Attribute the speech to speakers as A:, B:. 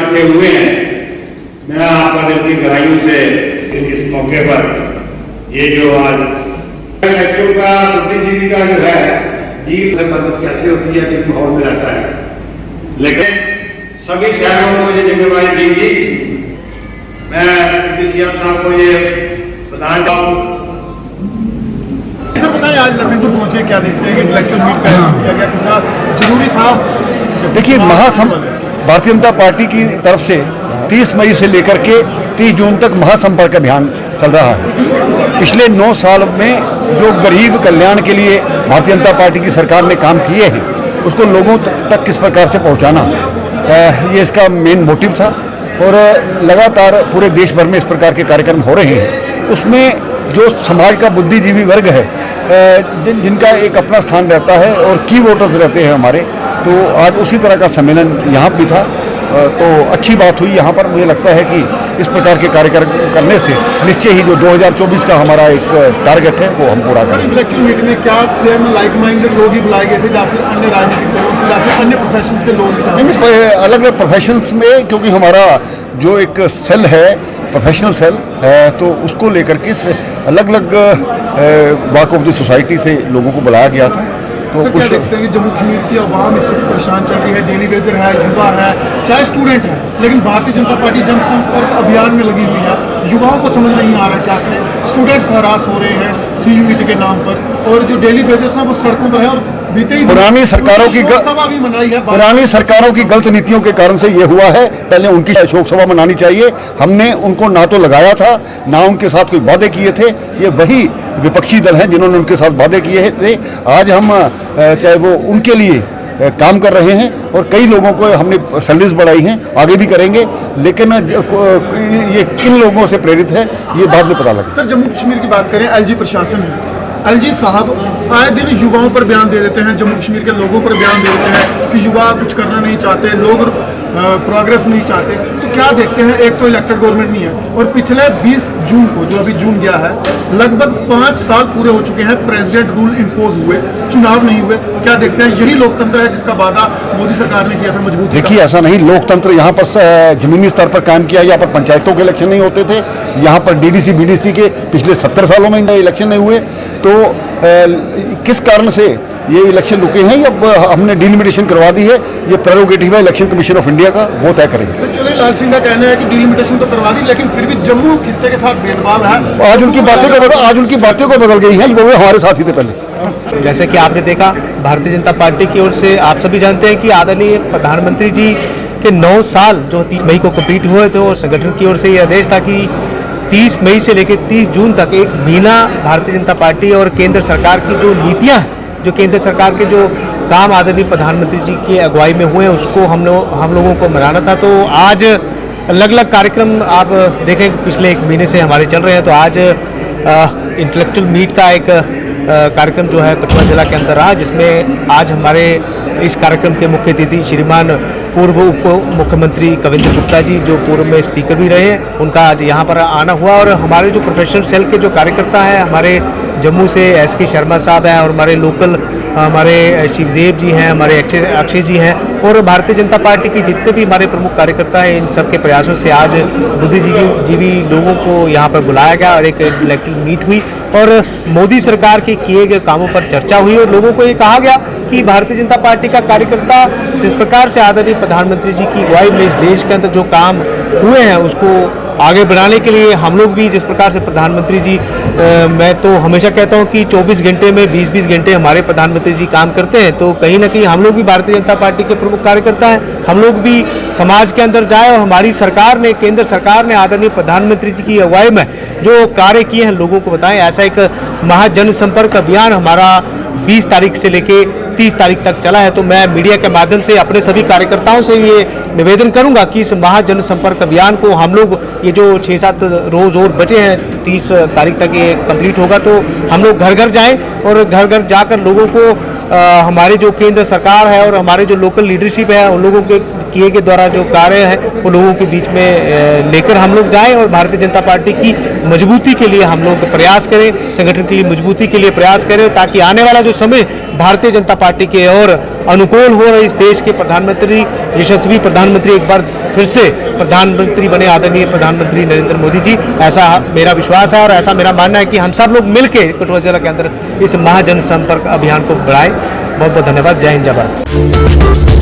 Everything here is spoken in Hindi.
A: इकट्ठे हुए हैं, मैं आपका दिल की गहराइयों से इस मौके पर ये जो आज बच्चों का बुद्धिजीवी का जो है जीव से बंदिश कैसे होती है, किस माहौल में रहता है, लेकिन सभी शहरों को ये जिम्मेवारी दी गई। मैं सीएम साहब को ये बताना चाहूँ।
B: सर बताएं, आज लखनऊ पहुंचे, क्या देखते हैं कि इंटेलेक्चुअल मीट का किया गया, कितना जरूरी था?
C: देखिए, भारतीय जनता पार्टी की तरफ से 30 मई से लेकर के 30 जून तक महासंपर्क अभियान चल रहा है। पिछले 9 साल में जो गरीब कल्याण के लिए भारतीय जनता पार्टी की सरकार ने काम किए हैं, उसको लोगों तक किस प्रकार से पहुंचाना, ये इसका मेन मोटिव था। और लगातार पूरे देश भर में इस प्रकार के कार्यक्रम हो रहे हैं। उसमें जो समाज का बुद्धिजीवी वर्ग है, जिनका एक अपना स्थान रहता है और की वोटर्स रहते हैं हमारे, तो आज उसी तरह का सम्मेलन यहाँ भी था। तो अच्छी बात हुई यहाँ पर। मुझे लगता है कि इस प्रकार के कार्यक्रम करने से निश्चय ही जो 2024 का हमारा एक टारगेट है वो हम पूरा करेंगे।
B: इंटेलेक्चुअल मीट में क्या सेम लाइक माइंडेड लोग ही बुलाए गए थे, या फिर अन्य राजनीतिक दलों से, या फिर अन्य प्रोफेशंस के लोग भी?
C: नहीं, अलग अलग प्रोफेशंस में, क्योंकि हमारा जो एक सेल है, प्रोफेशनल सेल, तो उसको लेकर के अलग अलग वॉक ऑफ द सोसाइटी से लोगों को बुलाया गया था। तो
B: कुछ देखते हैं कि जम्मू कश्मीर की आवाम इस वक्त परेशान चल रही है, डेली वेजर है, युवा है, चाहे स्टूडेंट है, लेकिन भारतीय जनता पार्टी जनसंपर्क अभियान में लगी हुई है। युवाओं को समझ नहीं आ रहा क्या करें, स्टूडेंट्स हरास हो रहे हैं CUET के नाम पर, और जो डेली वेजर्स हैं वो सड़कों पर है। और बीते ही
C: पुरानी सरकारों की गलत नीतियों के कारण से ये हुआ है। पहले उनकी शोक सभा मनानी चाहिए। हमने उनको ना तो लगाया था, ना उनके साथ कोई वादे किए थे। ये वही विपक्षी दल हैं जिन्होंने उनके साथ वादे किए थे। आज हम चाहे वो उनके लिए काम कर रहे हैं, और कई लोगों को हमने सैलरीज बढ़ाई हैं, आगे भी करेंगे। लेकिन ये किन लोगों से प्रेरित है, ये बाद में पता लगे।
B: सर, जम्मू कश्मीर की बात करें, LG प्रशासन है, LG साहब आए दिन युवाओं पर बयान दे देते हैं, जम्मू कश्मीर के लोगों पर बयान दे देते हैं कि युवा कुछ करना नहीं चाहते, लोग प्रोग्रेस नहीं चाहते। तो क्या देखते हैं, एक तो इलेक्टेड गवर्नमेंट नहीं है, और पिछले 20 जून को, जो अभी जून गया है, लगभग 5 साल पूरे हो चुके हैं, प्रेसिडेंट रूल इम्पोज हुए, चुनाव नहीं हुए। क्या देखते हैं, यही लोकतंत्र है जिसका वादा मोदी सरकार ने किया था मजबूत?
C: देखिए, ऐसा नहीं। लोकतंत्र यहाँ पर जमीनी स्तर पर कायम किया। यहाँ पर पंचायतों के इलेक्शन नहीं होते थे, यहाँ पर DDC BDC के पिछले 70 सालों में इलेक्शन नहीं हुए। तो किस कारण से ये इलेक्शन रुके हैं, ये हमने डिलिमिटेशन करवा दी है। ये प्रेरोगेटिव है इलेक्शन कमीशन ऑफ इंडिया का, वो तय करेंगे।
B: तो चौधरी लाल सिंह का कहना है कि डिलिमिटेशन तो करवा दी, लेकिन फिर भी जम्मू खित्ते के साथ भेदभाव है।
C: आज उनकी बातें को बदल गई हैं, वो हमारे साथ ही थे पहले।
D: जैसे कि आपने देखा, भारतीय जनता पार्टी की ओर से आप सभी जानते हैं कि आदरणीय प्रधानमंत्री जी के 9 साल जो 30 मई को कंप्लीट हुए थे, और संगठन की ओर से ये आदेश था कि 30 मई से लेकर 30 जून तक एक महीना भारतीय जनता पार्टी और केंद्र सरकार की जो नीतियां, जो केंद्र सरकार के जो काम आदरणीय प्रधानमंत्री जी की अगुवाई में हुए, उसको हम लोगों को मनाना था। तो आज अलग अलग कार्यक्रम आप देखें पिछले 1 महीने से हमारे चल रहे हैं। तो आज इंटेलेक्चुअल मीट का एक कार्यक्रम जो है कठुआ जिला के अंदर रहा, जिसमें आज हमारे इस कार्यक्रम के मुख्य अतिथि श्रीमान पूर्व उप मुख्यमंत्री कविंद्र गुप्ता जी, जो पूर्व में स्पीकर भी रहे हैं, उनका आज यहाँ पर आना हुआ। और हमारे जो प्रोफेशनल सेल के जो कार्यकर्ता हैं, हमारे जम्मू से SK शर्मा साहब हैं, और हमारे लोकल हमारे शिवदेव जी हैं, हमारे अक्षय जी हैं, और भारतीय जनता पार्टी की जितने भी हमारे प्रमुख कार्यकर्ता हैं, इन सबके प्रयासों से आज बुद्धिजीवी लोगों को यहाँ पर बुलाया गया और एक इंटेलेक्चुअल मीट हुई, और मोदी सरकार के किए गए कामों पर चर्चा हुई। और लोगों को ये कहा गया कि भारतीय जनता पार्टी का कार्यकर्ता जिस प्रकार से आदरणीय प्रधानमंत्री जी की अगुवाई में इस देश के अंदर जो काम हुए हैं, उसको आगे बढ़ाने के लिए हम लोग भी जिस प्रकार से प्रधानमंत्री जी, मैं तो हमेशा कहता हूं कि 24 घंटे में 20-20 घंटे हमारे प्रधानमंत्री जी काम करते हैं। तो कहीं ना कहीं हम लोग भी भारतीय जनता पार्टी के प्रमुख कार्यकर्ता हैं, हम लोग भी समाज के अंदर जाए, और हमारी सरकार ने, केंद्र सरकार ने आदरणीय प्रधानमंत्री जी की अगुवाई में जो कार्य किए हैं लोगों को बताएं। ऐसा एक महाजन संपर्क अभियान हमारा 20 तारीख से लेके 30 तारीख तक चला है। तो मैं मीडिया के माध्यम से अपने सभी कार्यकर्ताओं से ये निवेदन करूंगा कि इस महाजन संपर्क अभियान को हम लोग, ये जो 6-7 रोज और बचे हैं, 30 तारीख तक ये कंप्लीट होगा, तो हम लोग घर घर जाएं, और घर घर जाकर लोगों को हमारे जो केंद्र सरकार है और हमारे जो लोकल लीडरशिप है, उन लोगों के किए के द्वारा जो कार्य है वो लोगों के बीच में लेकर हम लोग जाएं और भारतीय जनता पार्टी की मजबूती के लिए हम लोग प्रयास करें, संगठन की मजबूती के लिए प्रयास करें, ताकि आने वाला जो समय भारतीय जनता पार्टी के और अनुकूल हो रहे इस देश के प्रधानमंत्री, यशस्वी प्रधानमंत्री एक बार फिर से प्रधानमंत्री बने आदरणीय प्रधानमंत्री नरेंद्र मोदी जी। ऐसा मेरा विश्वास है और ऐसा मेरा मानना है कि हम सब लोग मिलकर कठुआ जिला के अंदर इस महाजन संपर्क अभियान को बढ़ाएं। बहुत बहुत धन्यवाद। जय हिंद, जय भारत।